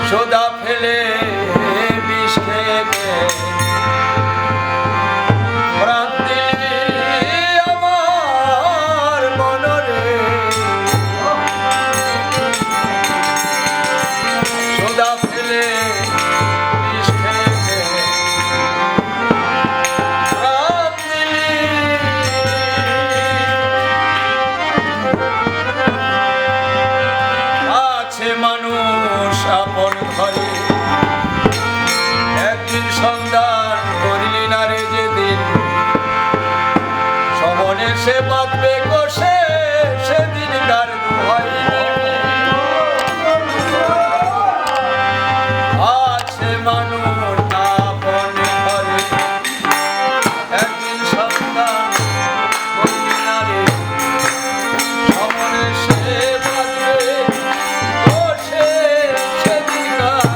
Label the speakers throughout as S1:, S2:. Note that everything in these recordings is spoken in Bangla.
S1: সোদা ফেলে বিষ খেয়ে প্রাণ দিলি আমার মনরে সোদা ফেলে বিষ খেয়ে প্রাণ দিলি আছে মানুষ আপন ঘরে একদিন সন্ধান করিলি না রে যেদিন সমনে সে বাঁধবে কষে সেদিন কার দুহাই আছে মানুষ আপন ঘরে একদিন সন্ধান করিলি না রে সমনে সে বাঁধবে কষে সেদিন কার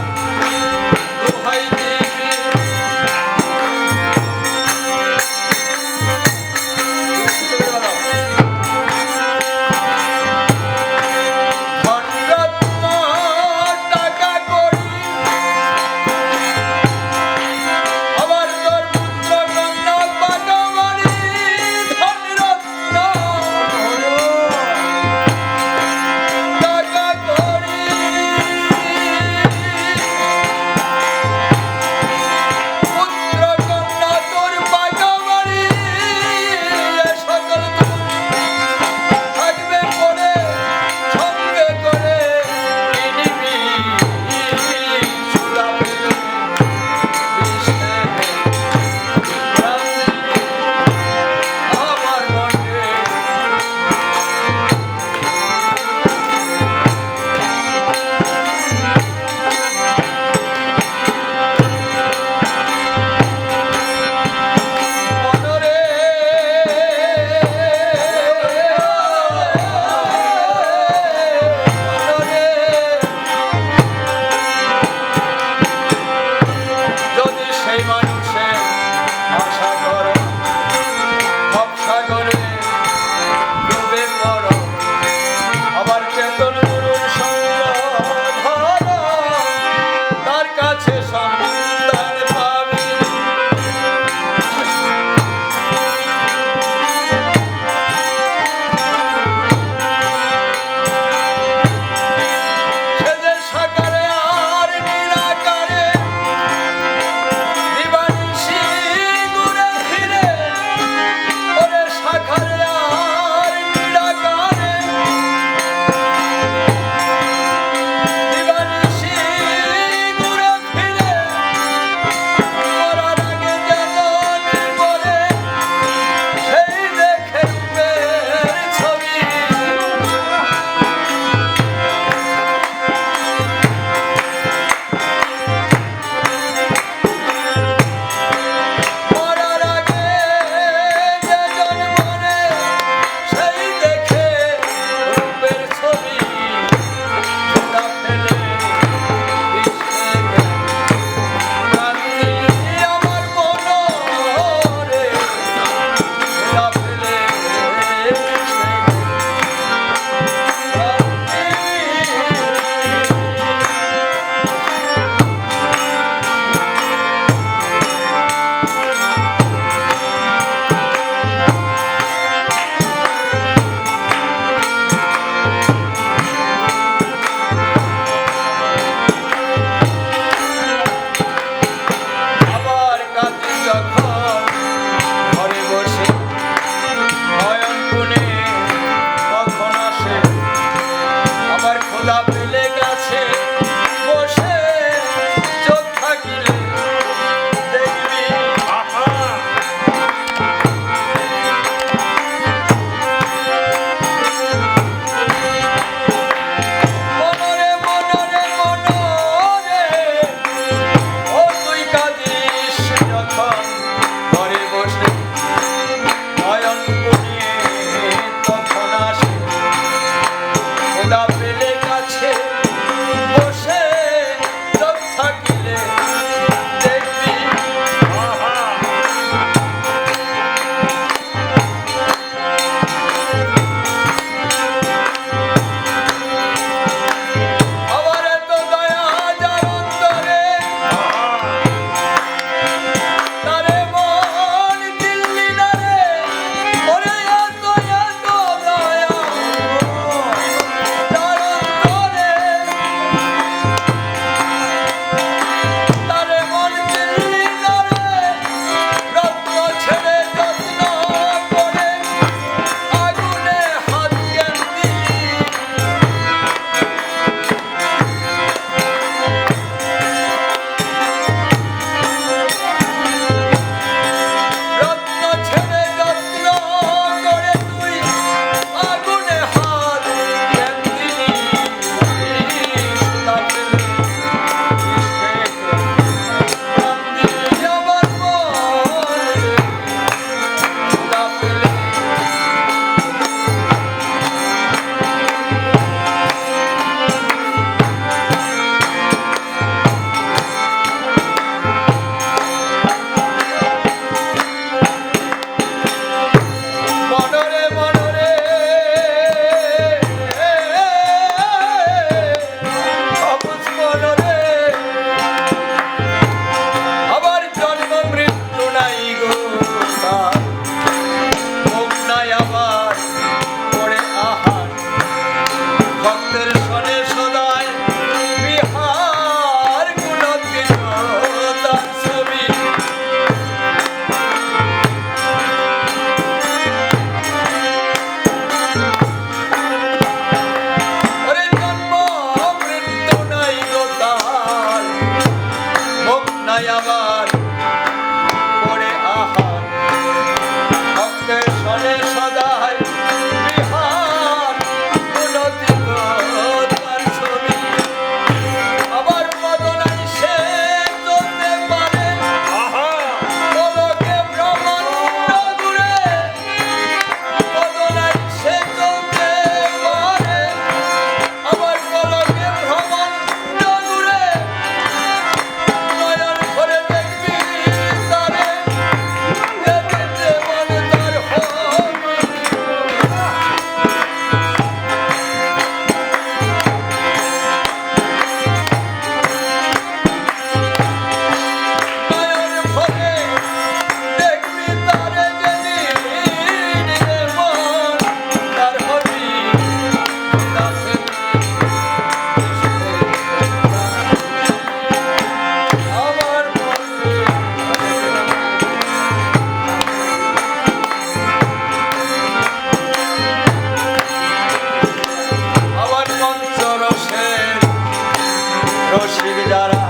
S1: রসিক যারা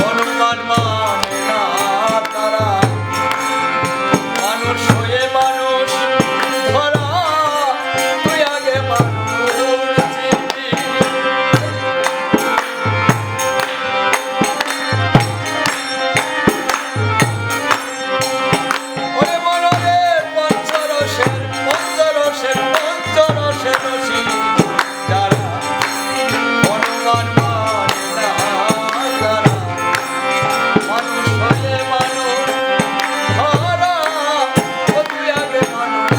S1: অনুমান মানে না তারা মানুষ হয়ে মানুষ ধরা তুই আগে মানুষ চিনবি ওরে মনরে পঞ্চরসের পঞ্চরসের পঞ্চরসের রসিক যারা অনুমান মানে না তারা মানুষ হয়ে মানুষ ধরা ও তুই আগে মানুষ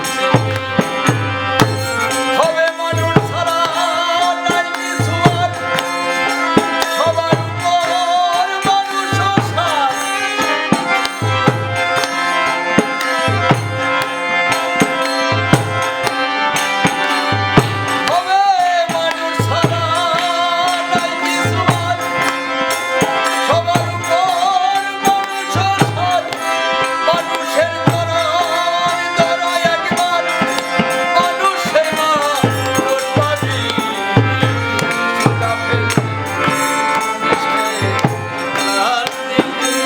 S1: চিনবি হবে মানুষ ছাড়া নাই কিছু আর সবার উপর মানুষ সার হবে মানুষ ছাড়া নাই কিছু আর সবার উপর মানুষ সার মানুষের চরণ ধরা একবার মানুষের মা তোর পাবি সুতাপে মিশে আর দিল্লি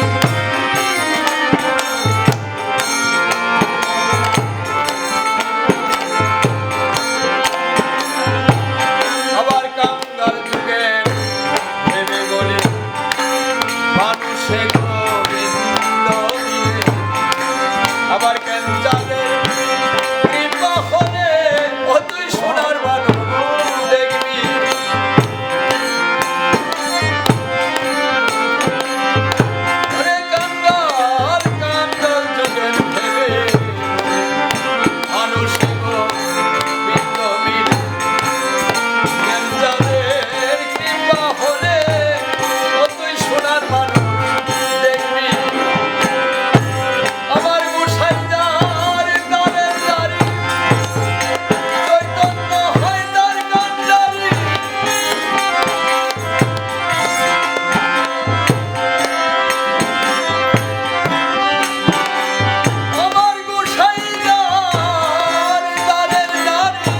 S1: আবার কাঙ্গাল যুগে ভেবে বলে মানুষে গোবিন্দ মিলে আবার ক্যান্সারের কৃপা হলে ও তুই সোনার মানুষ দেখবি ওরে কাঙ্গাল কাঙ্গাল যুগে ভেবে মানুষে গোবিন্দ মিলে ক্যান্সারের কৃপা হলে ও তুই সোনার মানুষ দেখবি আমার গোসাই যার দ্বারের দ্বারে চৈতন্য হয় তার কান্ডারি আমার গোসাই যার দ্বারের দ্বারে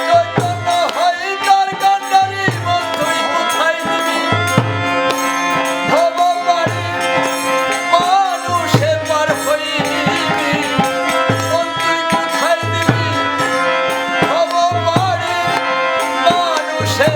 S1: চৈতন্য হয় তার কান্ডারি মন তুই কোথায় দিবি ভব পারি মানুষে পার হইবি মন তুই কোথায় দিবি ভব পারি মানুষে